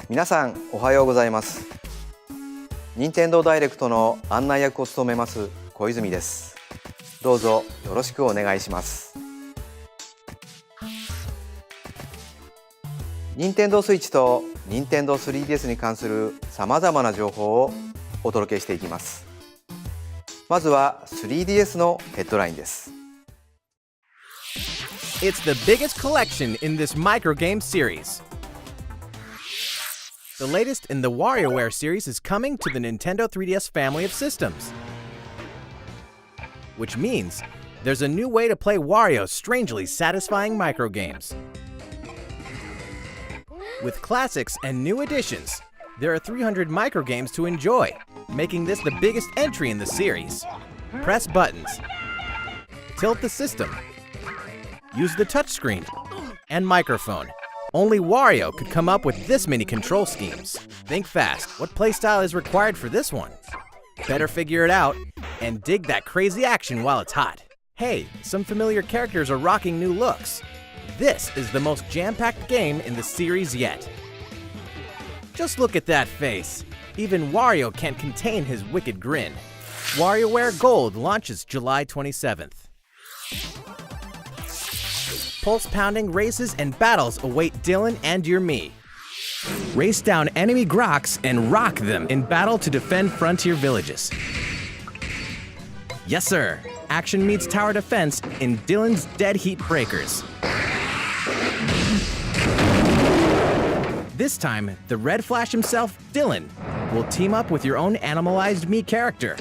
皆さんおはようございます。任天堂ダイレクトの案内役を務めます小泉です。どうぞよろしくお願いします。任天堂スイッチと任天堂 3DS に関するさまざまな情報をお届けしていきます。まずは 3DS のヘッドラインです。It's the biggest collection in this microgame series. The latest in the WarioWare series is coming to the Nintendo 3DS family of systems. Which means there's a new way to play Wario's strangely satisfying microgames. With classics and new additions, there are 300 microgames to enjoy, making this the biggest entry in the series. Press buttons, tilt the system, use the touchscreen, and microphone. Only Wario could come up with this many control schemes. Think fast, what playstyle is required for this one? Better figure it out, and dig that crazy action while it's hot. Hey, some familiar characters are rocking new looks. This is the most jam-packed game in the series yet. Just look at that face. Even Wario can't contain his wicked grin. WarioWare Gold launches July 27th. Pulse-pounding races and battles await Dylan and your me. Race down enemy Groks and rock them in battle to defend frontier villages. Yes, sir. Action meets tower defense in Dylan's Dead Heat Breakers. This time, the Red Flash himself, Dylan, will team up with your own animalized me character.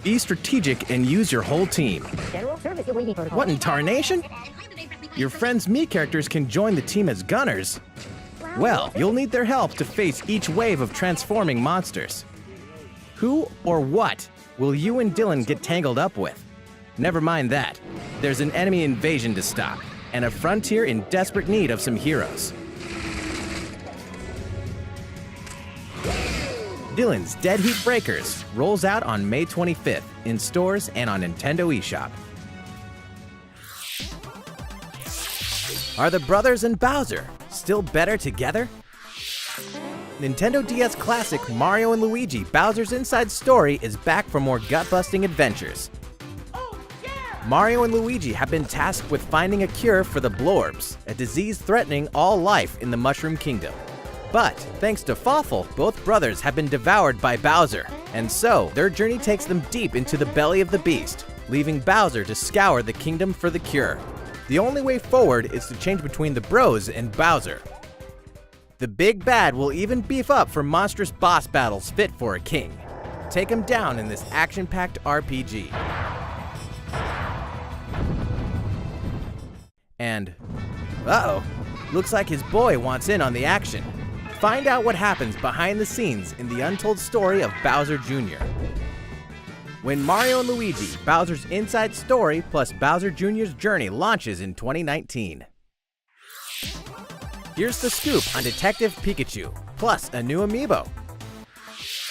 Be strategic and use your whole team. What in tarnation? Your friend's me characters can join the team as gunners. Well, you'll need their help to face each wave of transforming monsters. Who or what will you and Dylan get tangled up with? Never mind that. There's an enemy invasion to stop, and a frontier in desperate need of some heroes. Dylan's Dead Heat Breakers rolls out on May 25th in stores and on Nintendo eShop. Are the brothers and Bowser still better together? Nintendo DS classic Mario & Luigi Bowser's Inside Story is back for more gut-busting adventures. Mario and Luigi have been tasked with finding a cure for the Blorbs, a disease threatening all life in the Mushroom Kingdom. But thanks to Fawful, both brothers have been devoured by Bowser, and so their journey takes them deep into the belly of the beast, leaving Bowser to scour the kingdom for the cure. The only way forward is to change between the Bros and Bowser. The big bad will even beef up for monstrous boss battles fit for a king. Take him down in this action-packed RPG. And, uh-oh, looks like his boy wants in on the action. Find out what happens behind the scenes in the untold story of Bowser Jr. When Mario & Luigi Bowser's Inside Story plus Bowser Jr.'s Journey launches in 2019. Here's the scoop on Detective Pikachu, plus a new amiibo.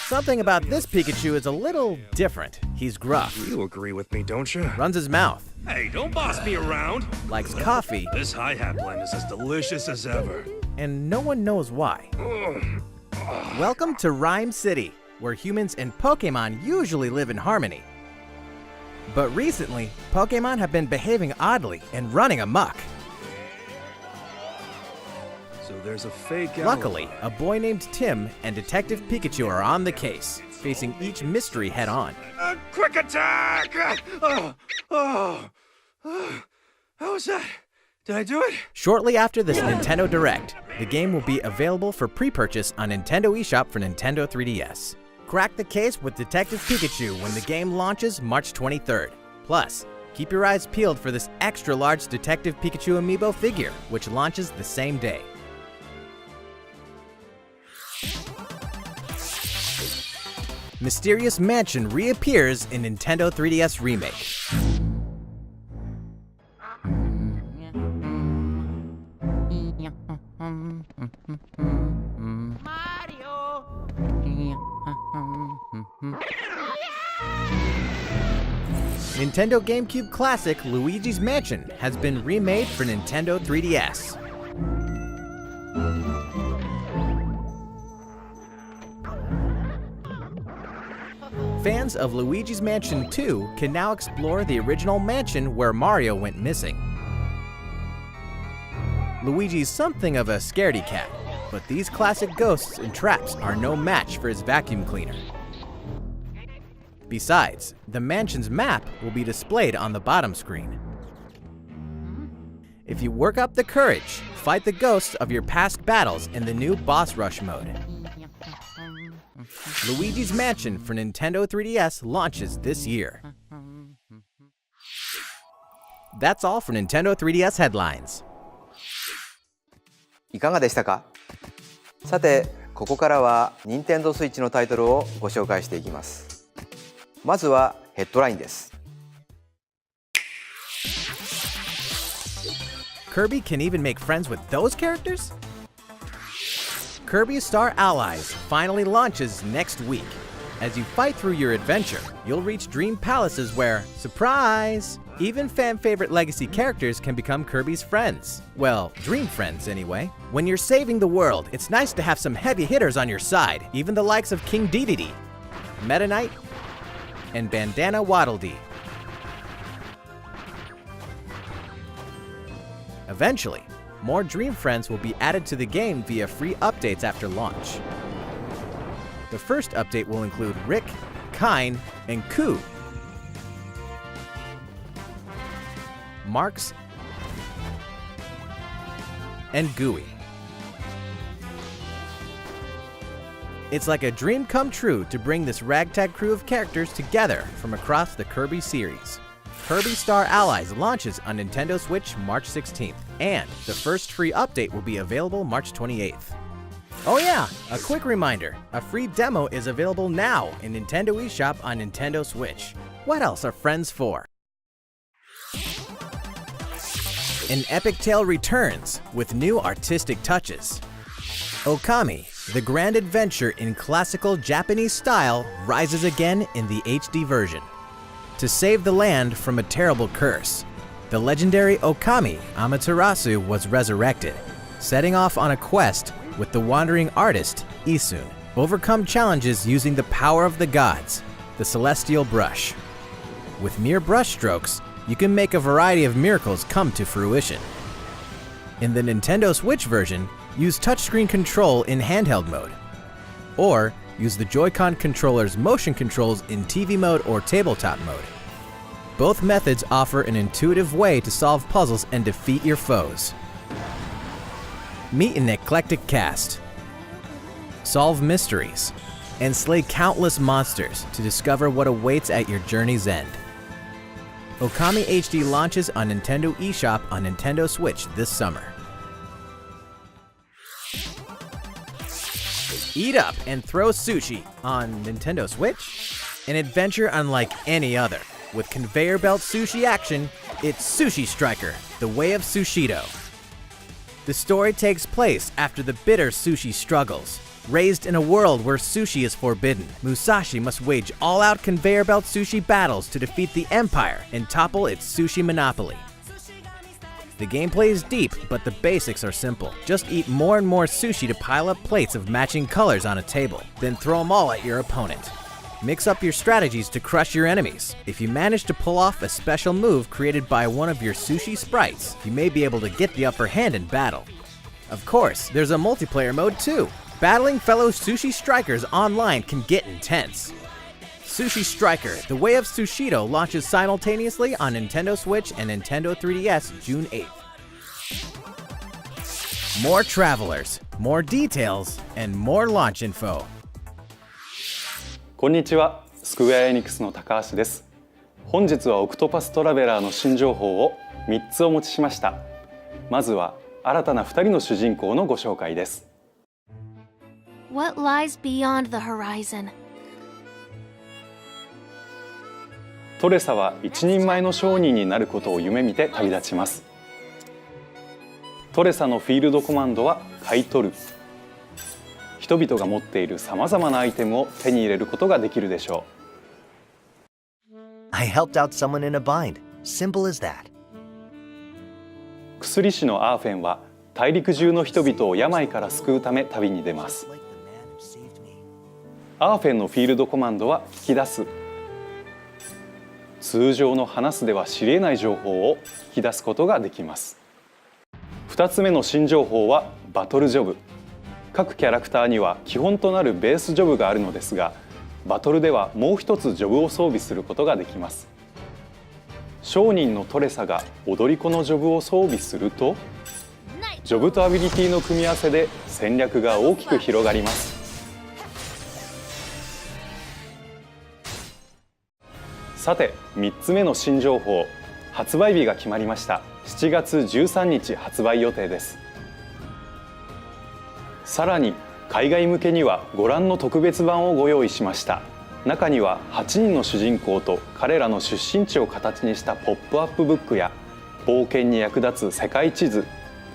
Something about this Pikachu is a little different. He's gruff. You agree with me, don't you? Runs his mouth. Hey, don't boss me around. Likes coffee. This hi-hat blend is as delicious as ever. And no one knows why. Welcome to Rhyme City, where humans and Pokemon usually live in harmony. But recently, Pokemon have been behaving oddly and running amok. So there's a fake Luckily, a boy named Tim and Detective Pikachu are on the case, facing each mystery head-on. Quick attack! How was that? Did I do it? Shortly after this Nintendo Direct, the game will be available for pre-purchase on Nintendo eShop for Nintendo 3DS. Crack the case with Detective Pikachu when the game launches March 23rd. Plus, keep your eyes peeled for this extra-large Detective Pikachu amiibo figure, which launches the same day. Mysterious Mansion reappears in Nintendo 3DS Remake. Mario! Nintendo GameCube classic Luigi's Mansion has been remade for Nintendo 3DS. fans of Luigi's Mansion 2 can now explore the original mansion where Mario went missing. Luigi's something of a scaredy cat, but these classic ghosts and traps are no match for his vacuum cleaner. Besides, the mansion's map will be displayed on the bottom screen. If you work up the courage, fight the ghosts of your past battles in the new Boss Rush mode. Luigi's Mansion for Nintendo 3DS launches this year. That's all for Nintendo 3DS headlines. いかがでしたか？さて、ここからは Nintendo Switch のタイトルをご紹介していきます。まずはヘッドラインです。Kirby can even make friends with those characters? Kirby Star Allies finally launches next week. As you fight through your adventure, you'll reach dream palaces where, surprise, even fan-favorite legacy characters can become Kirby's friends. Well, dream friends anyway. When you're saving the world, it's nice to have some heavy hitters on your side, even the likes of King Dedede, Meta Knight, and Bandana Waddle Dee. Eventually, more Dream Friends will be added to the game via free updates after launch. The first update will include Rick, Kine, and Koo. Marks, and Gooey. It's like a dream come true to bring this ragtag crew of characters together from across the Kirby series. Kirby Star Allies launches on Nintendo Switch March 16th, and the first free update will be available March 28th. Oh yeah, a quick reminder, a free demo is available now in Nintendo eShop on Nintendo Switch. What else are friends for? An epic tale returns with new artistic touches. Okami, the grand adventure in classical Japanese style, rises again in the HD version. To save the land from a terrible curse, the legendary Okami Amaterasu was resurrected, setting off on a quest with the wandering artist Isun. Overcome challenges using the power of the gods, the celestial brush. With mere brush strokes, you can make a variety of miracles come to fruition. In the Nintendo Switch version, use touchscreen control in handheld mode, or use the Joy-Con controller's motion controls in TV mode or tabletop mode. Both methods offer an intuitive way to solve puzzles and defeat your foes. Meet an eclectic cast, solve mysteries, and slay countless monsters to discover what awaits at your journey's end. Okami HD launches on Nintendo eShop on Nintendo Switch this summer. Eat up and throw sushi on Nintendo Switch? An adventure unlike any other. With conveyor belt sushi action, it's Sushi Striker, The Way of Sushido. The story takes place after the bitter sushi struggles. Raised in a world where sushi is forbidden, Musashi must wage all-out conveyor belt sushi battles to defeat the Empire and topple its sushi monopoly. The gameplay is deep, but the basics are simple. Just eat more and more sushi to pile up plates of matching colors on a table, then throw them all at your opponent. Mix up your strategies to crush your enemies. If you manage to pull off a special move created by one of your sushi sprites, you may be able to get the upper hand in battle. Of course, there's a multiplayer mode too. Battling fellow sushi strikers online can get intense. Sushi Striker, The Way of Sushido launches simultaneously on Nintendo Switch and Nintendo 3DS June 8th. More travelers, more details, and more launch info. こんにちは、スクウェアエニックスの高橋です。本日はオクトパストラベラーの新情報を3つお持ちしました。まずは新たな2人の主人公のご紹介です。What lies beyond the horizon? トレサは一人前の商人になることを夢見て旅立ちます。トレサのフィールドコマンドは買い取る。人々が持っているさまざまなアイテムを手に入れることができるでしょう。I helped out someone in a bind. Simple as that. 薬師のアーフェンは大陸中の人々を病から救うため旅に出ます。アーフェンのフィールドコマンドは引き出す。通常の話すでは知り得ない情報を引き出すことができます。2つ目の新情報はバトルジョブ。各キャラクターには基本となるベースジョブがあるのですが、バトルではもう一つジョブを装備することができます。商人のトレサが踊り子のジョブを装備すると、ジョブとアビリティの組み合わせで戦略が大きく広がります。さて、3つ目の新情報、発売日が決まりました。7月13日発売予定です。さらに海外向けにはご覧の特別版をご用意しました。中には8人の主人公と彼らの出身地を形にしたポップアップブックや冒険に役立つ世界地図、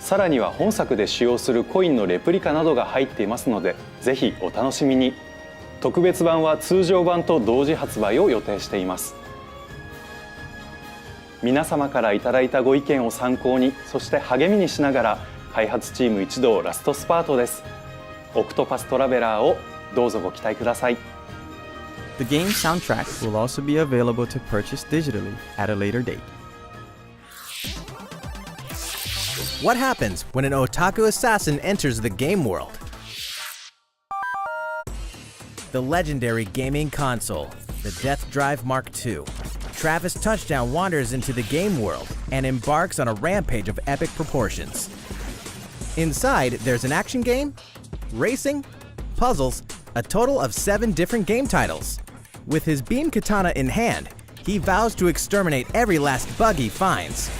さらには本作で使用するコインのレプリカなどが入っていますので、ぜひお楽しみに。特別版は通常版と同時発売を予定しています。皆様からいただいたご意見を参考に、そして励みにしながら開発チーム一同ラストスパートです。オクトパストラベラーをどうぞご期待ください。The game's soundtrack will also be available to purchase digitally at a later date. What happens when an otaku assassin enters the game world? The legendary gaming console, the Death Drive Mark II. Travis Touchdown wanders into the game world and embarks on a rampage of epic proportions. Inside, there's an action game, racing, puzzles, a total of 7 different game titles. With his beam katana in hand, he vows to exterminate every last bug he finds.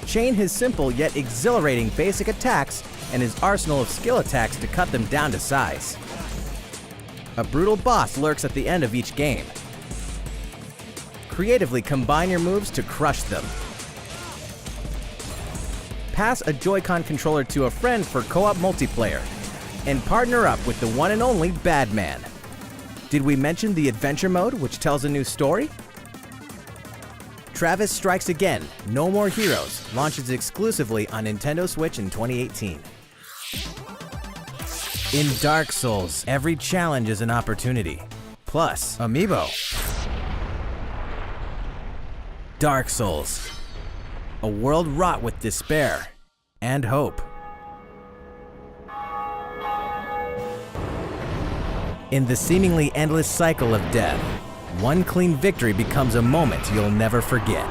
Chain his simple yet exhilarating basic attacks and his arsenal of skill attacks to cut them down to size. A brutal boss lurks at the end of each game. Creatively combine your moves to crush them. Pass a Joy-Con controller to a friend for co-op multiplayer, and partner up with the one and only Badman. Did we mention the adventure mode, which tells a new story? Travis Strikes Again, No More Heroes, launches exclusively on Nintendo Switch in 2018. In Dark Souls, every challenge is an opportunity. Plus, Amiibo. Dark Souls, a world wrought with despair and hope. In the seemingly endless cycle of death, one clean victory becomes a moment you'll never forget.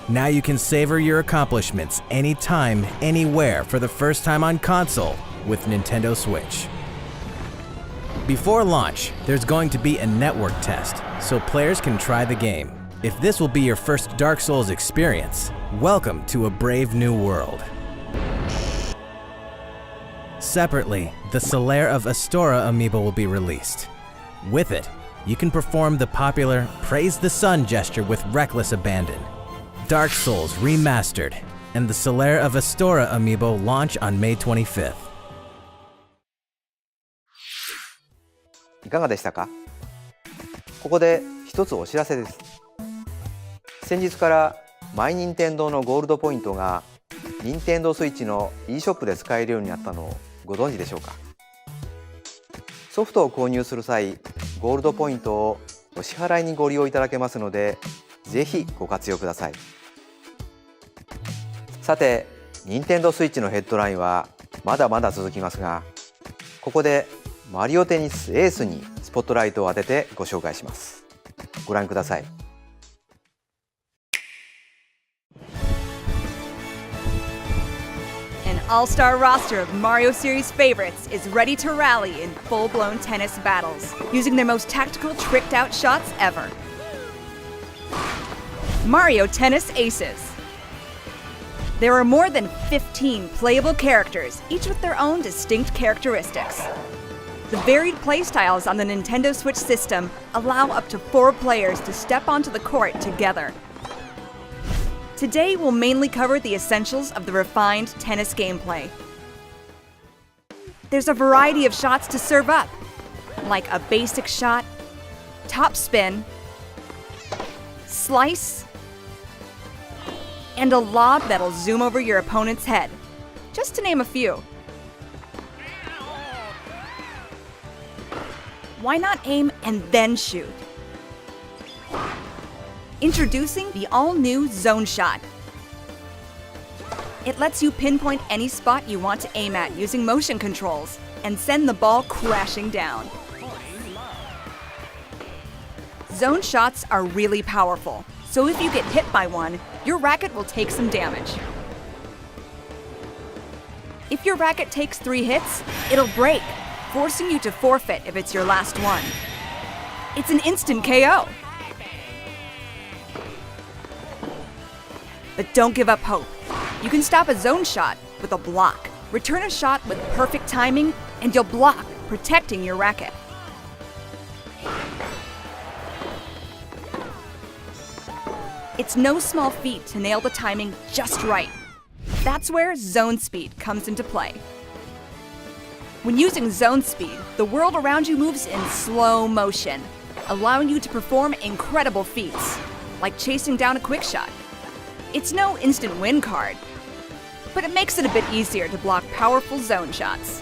Now you can savor your accomplishments anytime, anywhere for the first time on console with Nintendo Switch. Before launch, there's going to be a network test, so players can try the game. If this will be your first Dark Souls experience, welcome to a brave new world. Separately, the Solaire of Astora amiibo will be released. With it, you can perform the popular Praise the Sun gesture with reckless abandon. Dark Souls Remastered and the Solaire of Astora amiibo launch on May 25th. いかがでしたか？ここで一つお知らせです。先日からマイニンテンドーのゴールドポイントが任天堂スイッチの e ショップで使えるようになったのをご存知でしょうか？ソフトを購入する際、ゴールドポイントをお支払いにご利用いただけますので、ぜひご活用ください。さて、任天堂スイッチのヘッドラインはまだまだ続きますが、ここでマリオテニスエースにスポットライトを当ててご紹介します。ご覧ください。An all-star roster of Mario series favorites is ready to rally in full-blown tennis battles, using their most tactical, tricked-out shots ever. Mario Tennis Aces. There are more than 15 playable characters, each with their own distinct characteristics. The varied playstyles on the Nintendo Switch system allow up to 4 players to step onto the court together. Today, we'll mainly cover the essentials of the refined tennis gameplay. There's a variety of shots to serve up, like a basic shot, top spin, slice, and a lob that'll zoom over your opponent's head, just to name a few. Why not aim and then shoot? Introducing the all-new Zone Shot. It lets you pinpoint any spot you want to aim at using motion controls and send the ball crashing down. Zone shots are really powerful, so if you get hit by one, your racket will take some damage. If your racket takes 3 hits, it'll break, forcing you to forfeit if it's your last one. It's an instant KO. But don't give up hope. You can stop a zone shot with a block. Return a shot with perfect timing, and you'll block, protecting your racket. It's no small feat to nail the timing just right. That's where zone speed comes into play. When using zone speed, the world around you moves in slow motion, allowing you to perform incredible feats, like chasing down a quick shot. It's no instant win card, but it makes it a bit easier to block powerful zone shots.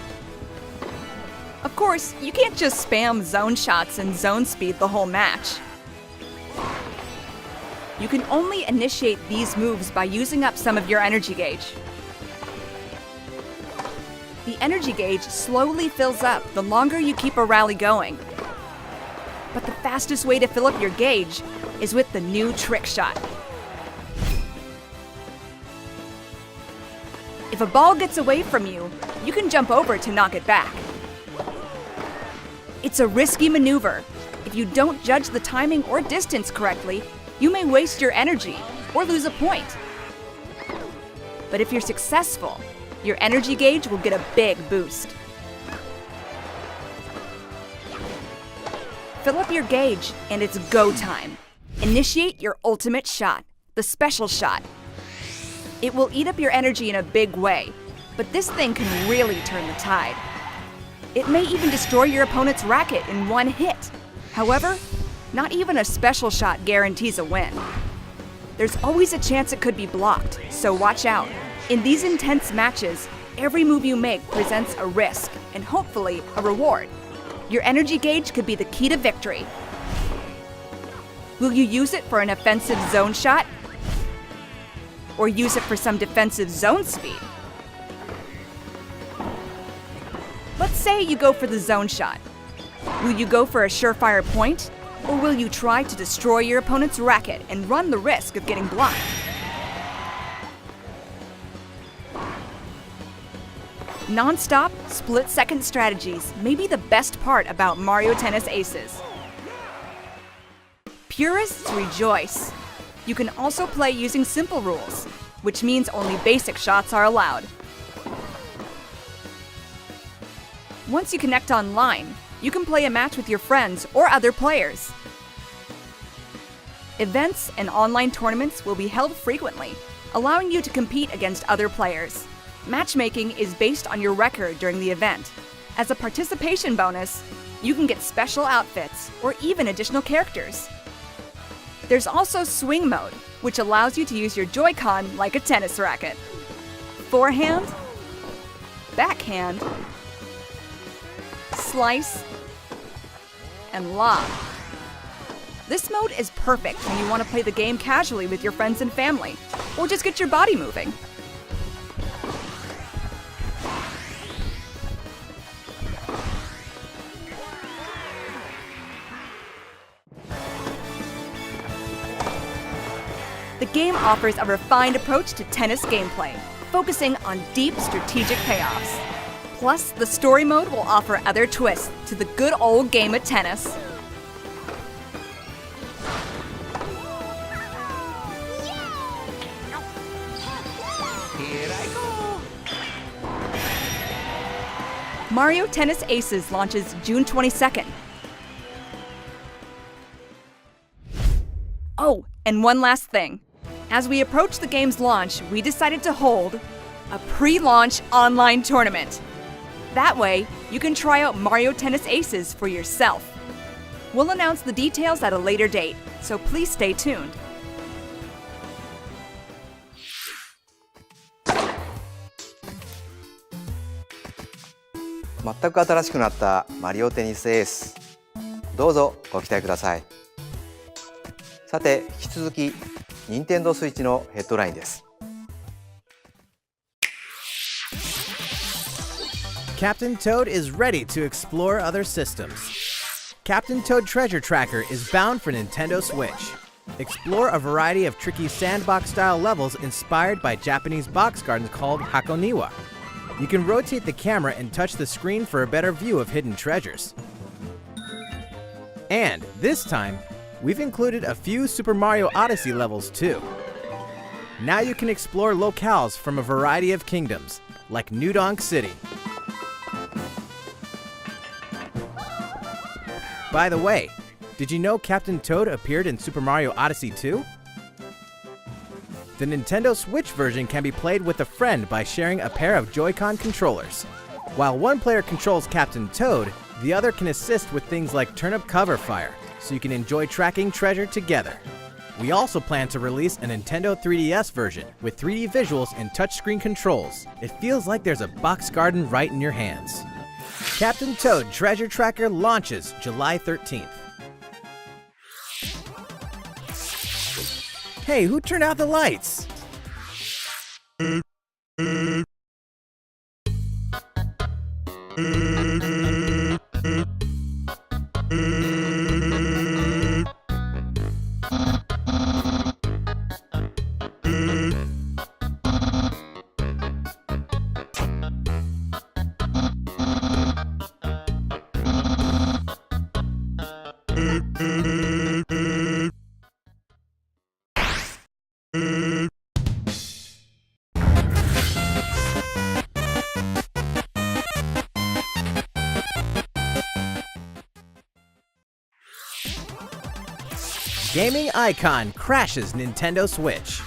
Of course, you can't just spam zone shots and zone speed the whole match. You can only initiate these moves by using up some of your energy gauge. The energy gauge slowly fills up the longer you keep a rally going. But the fastest way to fill up your gauge is with the new trick shot. If a ball gets away from you, you can jump over to knock it back. It's a risky maneuver. If you don't judge the timing or distance correctly, you may waste your energy or lose a point. But if you're successful, your energy gauge will get a big boost. Fill up your gauge and it's go time. Initiate your ultimate shot, the special shot. It will eat up your energy in a big way, but this thing can really turn the tide. It may even destroy your opponent's racket in one hit. However, not even a special shot guarantees a win. There's always a chance it could be blocked, so watch out. In these intense matches, every move you make presents a risk and hopefully a reward. Your energy gauge could be the key to victory. Will you use it for an offensive zone shot? Or use it for some defensive zone speed? Let's say you go for the zone shot. Will you go for a surefire point? Or will you try to destroy your opponent's racket and run the risk of getting blocked? Non-stop, split-second strategies may be the best part about Mario Tennis Aces. Purists rejoice. You can also play using simple rules, which means only basic shots are allowed. Once you connect online, you can play a match with your friends or other players. Events and online tournaments will be held frequently, allowing you to compete against other players. Matchmaking is based on your record during the event. As a participation bonus, you can get special outfits or even additional characters. There's also swing mode, which allows you to use your Joy-Con like a tennis racket. Forehand, backhand, slice, and lob. This mode is perfect when you want to play the game casually with your friends and family, or just get your body moving. The game offers a refined approach to tennis gameplay, focusing on deep strategic payoffs. Plus, the story mode will offer other twists to the good old game of tennis. Mario Tennis Aces launches June 22nd. Oh, and one last thing. As we approach the game's launch, we decided to hold a pre-launch online tournament. That way, you can try out Mario Tennis Aces for yourself. We'll announce the details at a later date, so please stay tuned.全く新しくなったマリオテニスエース。どうぞご期待ください。さて、引き続き任天堂スイッチのヘッドラインです。Captain Toad is ready to explore other systems. Captain Toad Treasure Tracker is bound for Nintendo Switch. Explore a variety of tricky sandbox-style levels inspired by Japanese box gardens called Hakoniwa. You can rotate the camera and touch the screen for a better view of hidden treasures. And this time, we've included a few Super Mario Odyssey levels too. Now you can explore locales from a variety of kingdoms, like New Donk City. By the way, did you know Captain Toad appeared in Super Mario Odyssey 2? The Nintendo Switch version can be played with a friend by sharing a pair of Joy-Con controllers. While one player controls Captain Toad, the other can assist with things like turnip cover fire, so you can enjoy tracking treasure together. We also plan to release a Nintendo 3DS version with 3D visuals and touchscreen controls. It feels like there's a box garden right in your hands. Captain Toad Treasure Tracker launches July 13th. Hey, who turned out the lights? Gaming icon crashes Nintendo Switch.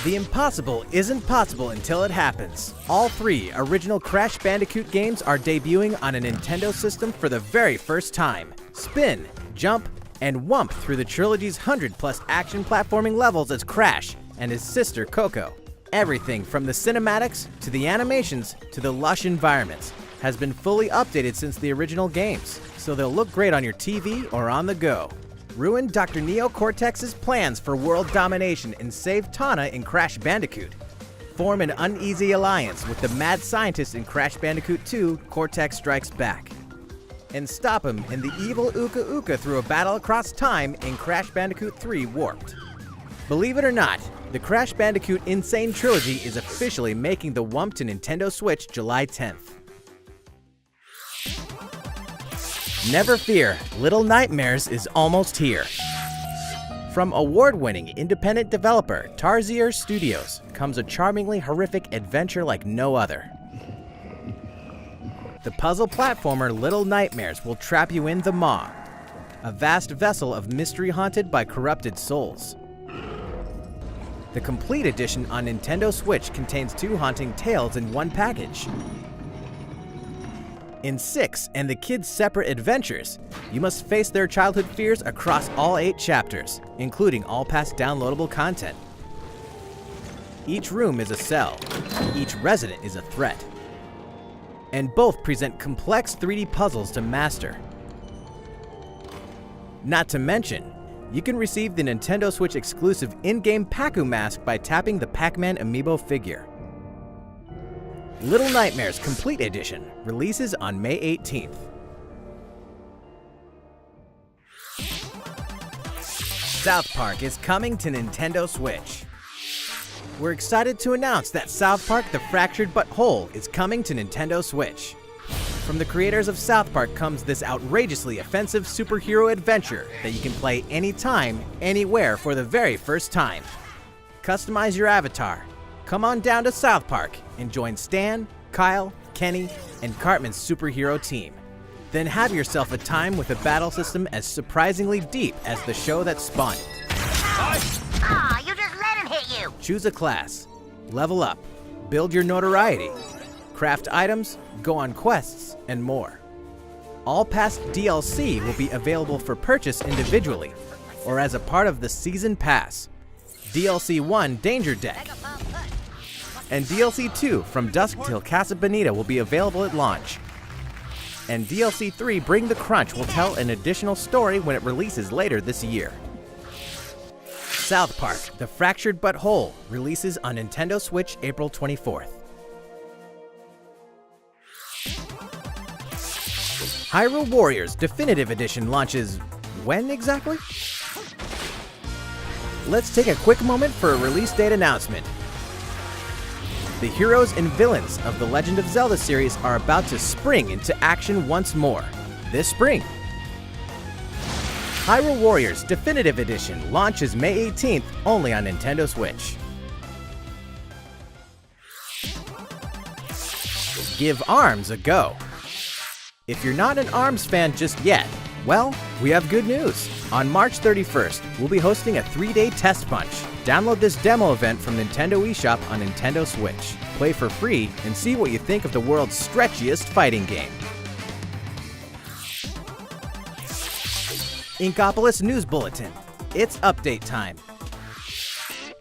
The impossible isn't possible until it happens. All 3 original Crash Bandicoot games are debuting on a Nintendo system for the very first time. Spin, jump, and whump through the trilogy's 100+ action platforming levels as Crash and his sister Coco. Everything from the cinematics to the animations to the lush environments has been fully updated since the original games, so they'll look great on your TV or on the go. Ruin Dr. Neo Cortex's plans for world domination and save Tana in Crash Bandicoot. Form an uneasy alliance with the mad scientist in Crash Bandicoot 2, Cortex Strikes Back. And stop him in the evil Uka Uka through a battle across time in Crash Bandicoot 3 Warped. Believe it or not, the Crash Bandicoot Insane Trilogy is officially making the whump to Nintendo Switch July 10th. Never fear, Little Nightmares is almost here. From award-winning independent developer Tarsier Studios comes a charmingly horrific adventure like no other. The puzzle platformer Little Nightmares will trap you in the Maw, a vast vessel of mystery haunted by corrupted souls. The complete edition on Nintendo Switch contains 2 haunting tales in one package. In 6 and the kids' separate adventures, you must face their childhood fears across all 8 chapters, including all past downloadable content. Each room is a cell, each resident is a threat, and both present complex 3D puzzles to master. Not to mention, you can receive the Nintendo Switch exclusive in-game Pacu mask by tapping the Pac-Man amiibo figure. Little Nightmares Complete Edition releases on May 18th. South Park is coming to Nintendo Switch. We're excited to announce that South Park: The Fractured But Whole is coming to Nintendo Switch. From the creators of South Park comes this outrageously offensive superhero adventure that you can play anytime, anywhere for the very first time. Customize your avatar. Come on down to South Park and join Stan, Kyle, Kenny, and Cartman's superhero team. Then have yourself a time with a battle system as surprisingly deep as the show that spawned it. Aw, you just let him hit you! Choose a class, level up, build your notoriety, craft items, go on quests, and more. All past DLC will be available for purchase individually or as a part of the Season Pass. DLC 1 Danger Deck and DLC 2 From Dusk Till Casa Bonita will be available at launch. and DLC 3 Bring the Crunch will tell an additional story when it releases later this year. South Park: The Fractured But Whole releases on Nintendo Switch April 24th. Hyrule Warriors Definitive Edition launches when exactly? Let's take a quick moment for a release date announcement. The heroes and villains of the Legend of Zelda series are about to spring into action once more, this spring. Hyrule Warriors Definitive Edition launches May 18th only on Nintendo Switch. Give ARMS a go. If you're not an ARMS fan just yet, well, we have good news. On March 31st, we'll be hosting a 3-day test punch. Download this demo event from Nintendo eShop on Nintendo Switch. Play for free and see what you think of the world's stretchiest fighting game. Inkopolis News Bulletin. It's update time.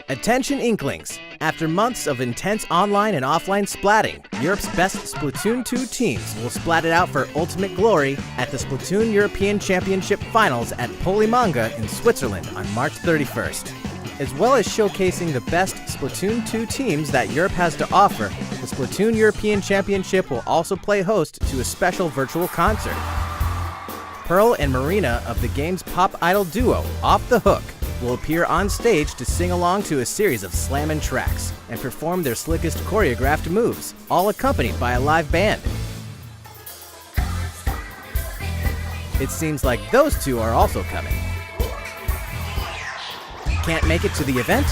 Attention Inklings! After months of intense online and offline splatting, Europe's best Splatoon 2 teams will splat it out for ultimate glory at the Splatoon European Championship Finals at Polimanga in Switzerland on March 31st. As well as showcasing the best Splatoon 2 teams that Europe has to offer, the Splatoon European Championship will also play host to a special virtual concert. Pearl and Marina of the game's pop idol duo, Off the Hook, will appear on stage to sing along to a series of slammin' tracks and perform their slickest choreographed moves, all accompanied by a live band. It seems like those two are also coming. Can't make it to the event?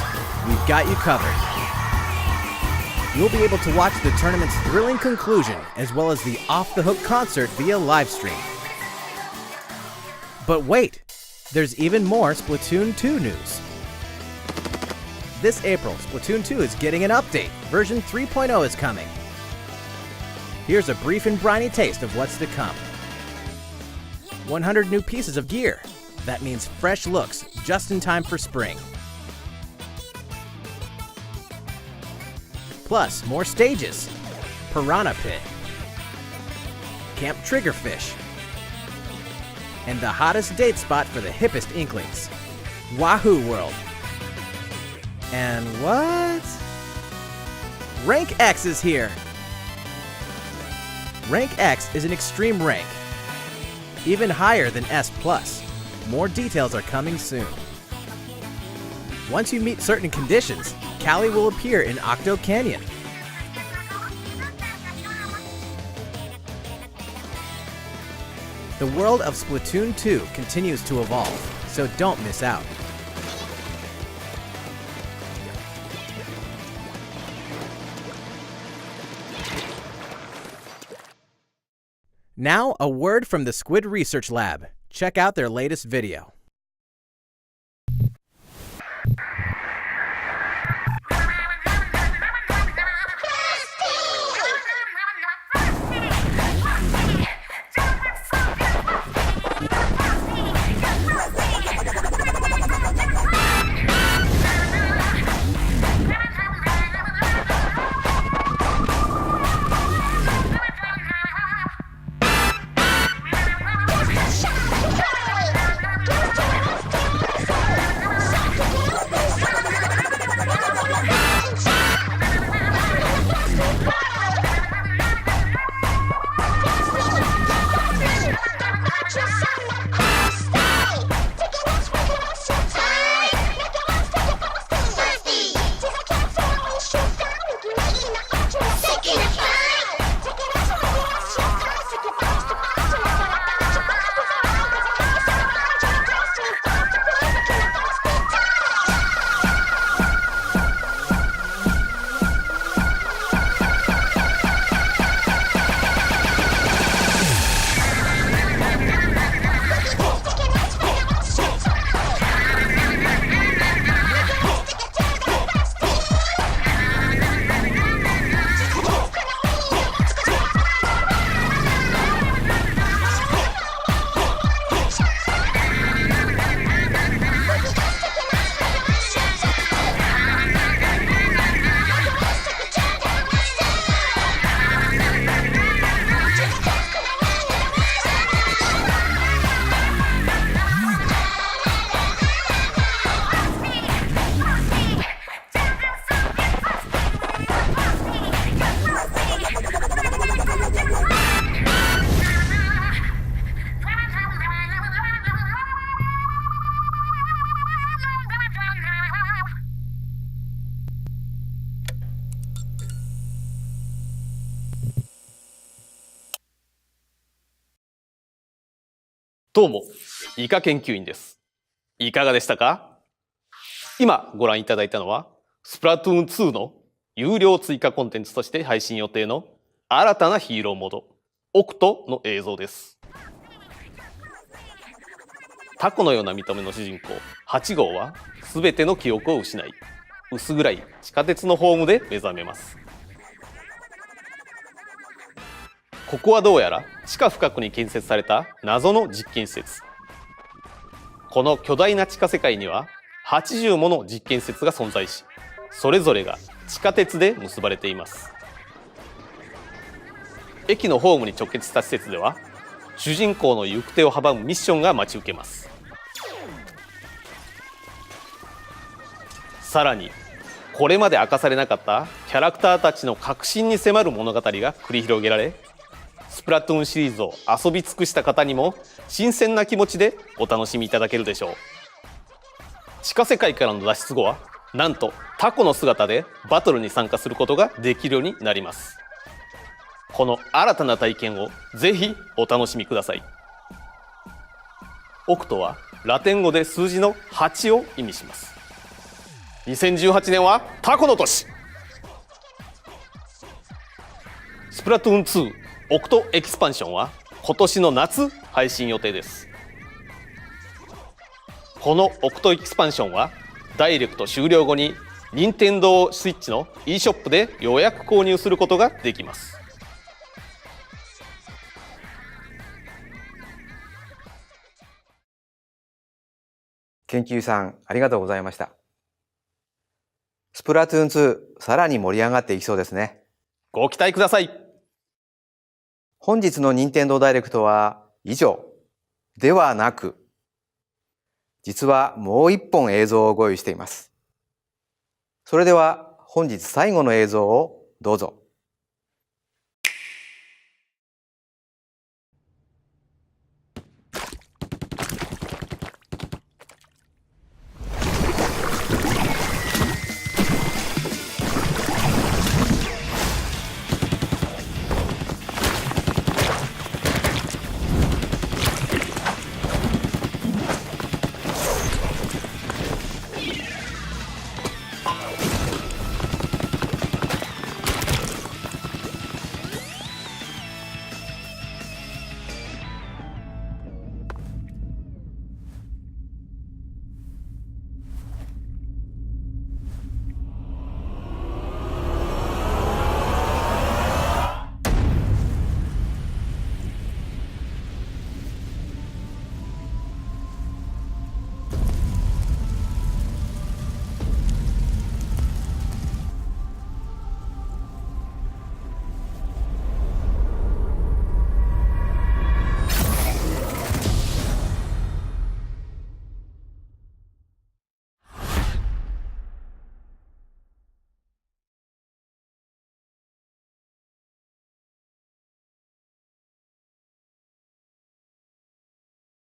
We've got you covered. You'll be able to watch the tournament's thrilling conclusion as well as the Off the Hook concert via livestream. But wait! There's even more Splatoon 2 news. This April, Splatoon 2 is getting an update. Version 3.0 is coming. Here's a brief and briny taste of what's to come. 100 new pieces of gear. That means fresh looks, just in time for spring. Plus, more stages. Piranha Pit. Camp Triggerfish. And the hottest date spot for the hippest Inklings, Wahoo World. And what? Rank X is here! Rank X is an extreme rank, even higher than S+. More details are coming soon. Once you meet certain conditions, Callie will appear in Octo Canyon. The world of Splatoon 2 continues to evolve, so don't miss out. Now, a word from the Squid Research Lab. Check out their latest video. どうも、イカ研究員です。いかがでしたか？今ご覧いただいたのは、スプラトゥーン2の有料追加コンテンツとして配信予定の新たなヒーローモード、オクトの映像です。タコのような見た目の主人公、8号は全ての記憶を失い、薄暗い地下鉄のホームで目覚めます。ここはどうやら地下深くに建設された謎の実験施設。この巨大な地下世界には80もの実験施設が存在し、それぞれが地下鉄で結ばれています。駅のホームに直結した施設では、主人公の行く手を阻むミッションが待ち受けます。さらに、これまで明かされなかったキャラクターたちの核心に迫る物語が繰り広げられ、スプラトゥーンシリーズを遊び尽くした方にも新鮮な気持ちでお楽しみいただけるでしょう。地下世界からの脱出後は、なんとタコの姿でバトルに参加することができるようになります。この新たな体験をぜひお楽しみください。オクトはラテン語で数字の8を意味します。2018年はタコの年。スプラトゥーン2オクトエキスパンションは今年の夏配信予定です。このオクトエキスパンションはダイレクト終了後に任天堂スイッチの e ショップで予約購入することができます。研究さん、ありがとうございました。スプラトゥーン2、さらに盛り上がっていきそうですね。ご期待ください。本日の任天堂ダイレクトは以上ではなく、実はもう一本映像をご用意しています。それでは本日最後の映像をどうぞ。